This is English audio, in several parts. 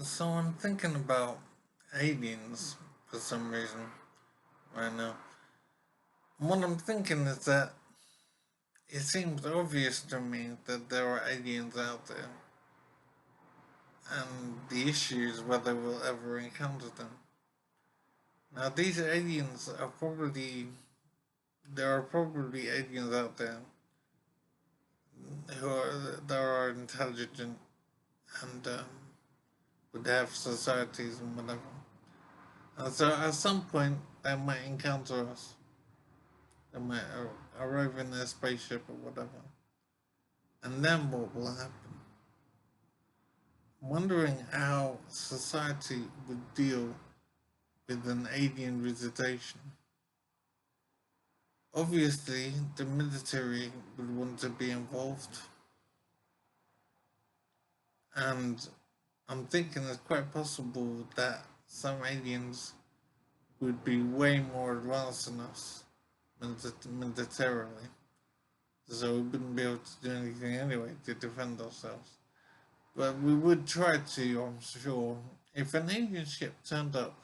So I'm thinking about aliens for some reason right now. What I'm thinking is that it seems obvious to me that there are aliens out there, and the issue is whether we'll ever encounter them. Now, these aliens are probably there are probably aliens out there that are intelligent and would have societies and whatever. And so, at some point, they might encounter us. They might arrive in their spaceship or whatever. And then what will happen? Wondering how society would deal with an alien visitation. Obviously, the military would want to be involved, and I'm thinking it's quite possible that some aliens would be way more advanced than us militarily, so we wouldn't be able to do anything anyway to defend ourselves. But we would try to, I'm sure. If an alien ship turned up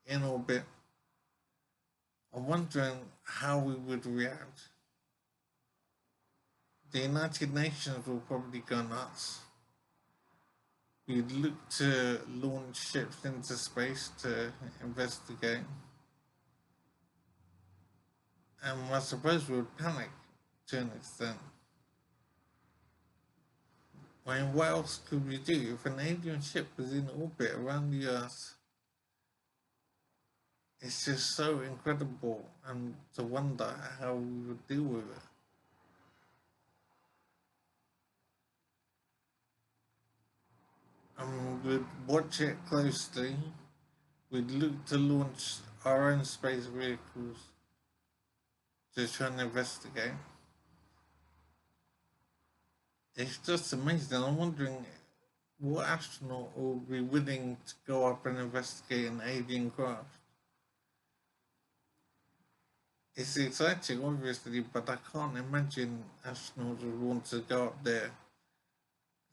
in orbit, I'm wondering how we would react. The United Nations will probably go nuts. We'd look to launch ships into space to investigate. And I suppose we would panic to an extent. I mean, what else could we do? If an alien ship was in orbit around the Earth, it's just so incredible and to wonder how we would deal with it. And we'd watch it closely. We'd look to launch our own space vehicles to try and investigate. It's just amazing. I'm wondering what astronaut will be willing to go up and investigate an alien craft. It's exciting, obviously, but I can't imagine astronauts would want to go up there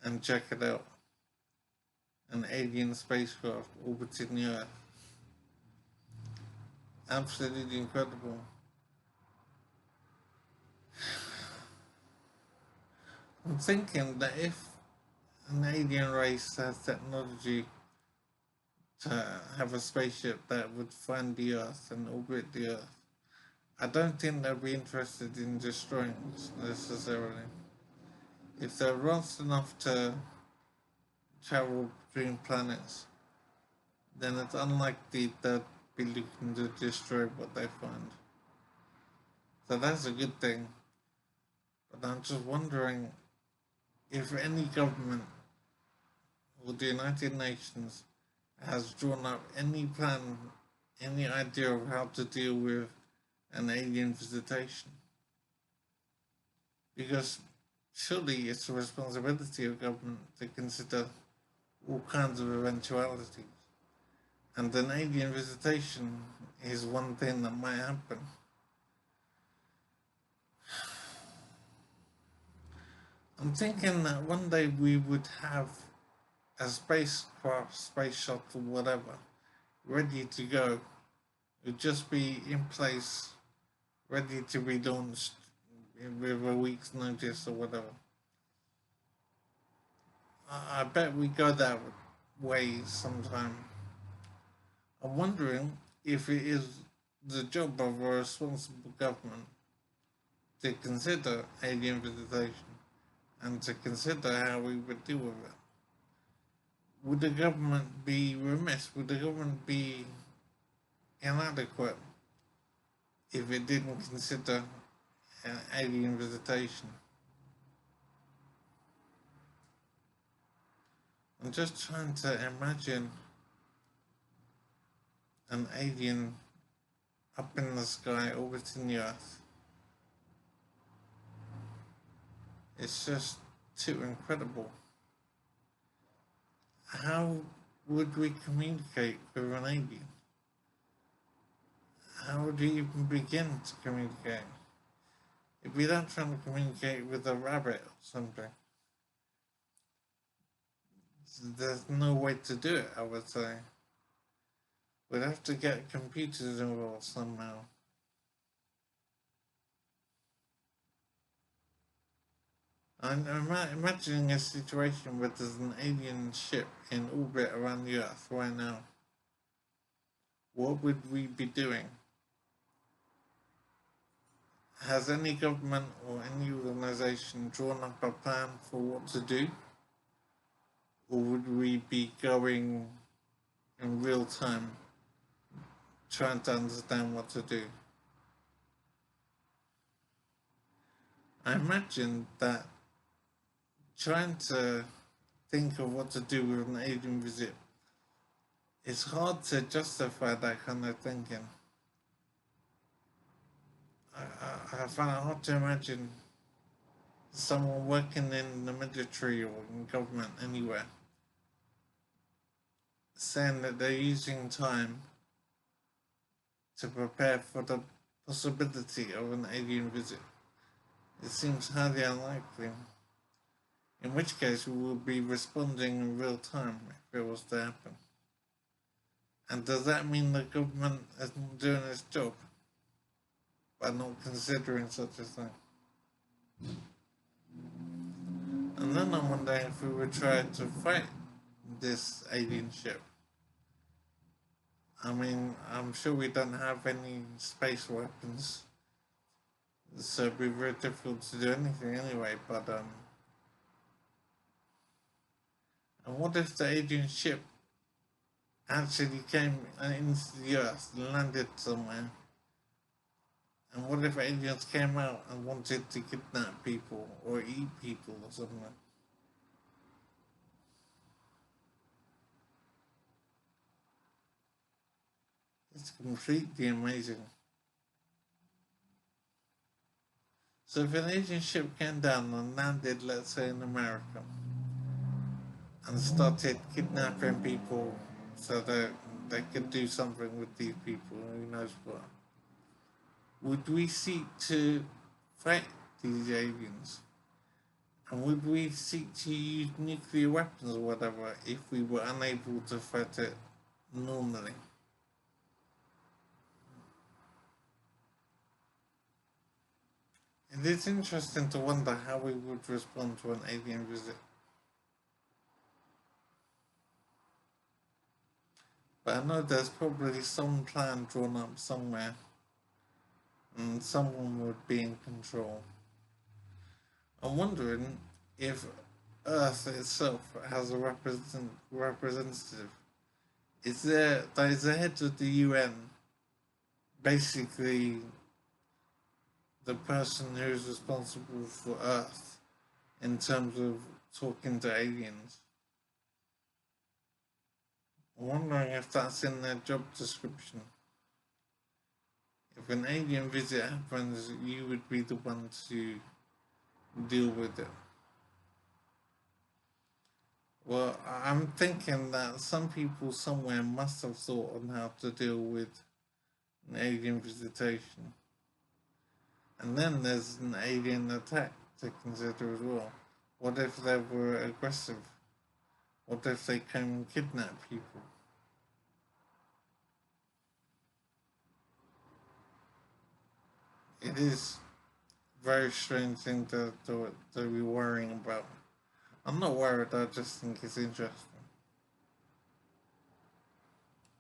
and check it out. An alien spacecraft orbiting the Earth. Absolutely incredible. I'm thinking that if an alien race has technology to have a spaceship that would find the Earth and orbit the Earth, I don't think they'd be interested in destroying us necessarily. If they're advanced enough to travel between planets, then it's unlikely they'd be looking to destroy what they find. So that's a good thing. But I'm just wondering if any government or the United Nations has drawn up any plan, any idea of how to deal with an alien visitation. Because surely it's the responsibility of government to consider all kinds of eventualities. And an alien visitation is one thing that might happen. I'm thinking that one day we would have a spacecraft, space shuttle, whatever, ready to go. It would just be in place, ready to be launched with a week's notice or whatever. I bet we go that way sometime. I'm wondering if it is the job of a responsible government to consider alien visitation and to consider how we would deal with it. Would the government be remiss? Would the government be inadequate if it didn't consider an alien visitation? I'm just trying to imagine an alien up in the sky orbiting the Earth. It's just too incredible. How would we communicate with an alien? How would we even begin to communicate? If we don't try to communicate with a rabbit or something, there's no way to do it, I would say. We'd have to get computers involved somehow. I'm imagining a situation where there's an alien ship in orbit around the Earth right now. What would we be doing? Has any government or any organization drawn up a plan for what to do? Or would we be going in real time trying to understand what to do? I imagine that trying to think of what to do with an alien visit, it's hard to justify that kind of thinking. I find it hard to imagine someone working in the military or in government anywhere saying that they're using time to prepare for the possibility of an alien visit. It seems highly unlikely, in which case we would be responding in real time if it was to happen. And does that mean the government isn't doing its job by not considering such a thing? And then I'm wondering if we would try to fight this alien ship. I mean, I'm sure we don't have any space weapons, so it'd be very difficult to do anything anyway, but and what if the alien ship actually came into the Earth and landed somewhere? And what if aliens came out and wanted to kidnap people or eat people or something? It's completely amazing. So if an alien ship came down and landed, let's say in America, and started kidnapping people so that they could do something with these people, who knows what, would we seek to fight these aliens? And would we seek to use nuclear weapons or whatever if we were unable to fight it normally? It is interesting to wonder how we would respond to an alien visit. But I know there's probably some plan drawn up somewhere, and someone would be in control. I'm wondering if Earth itself has a representative. Is the head of the UN basically the person who's responsible for Earth in terms of talking to aliens? I'm wondering if that's in their job description. If an alien visit happens, you would be the one to deal with it. Well, I'm thinking that some people somewhere must have thought on how to deal with an alien visitation. And then there's an alien attack to consider as well. What if they were aggressive? What if they came and kidnap people? It is a very strange thing to be worrying about. I'm not worried, I just think it's interesting.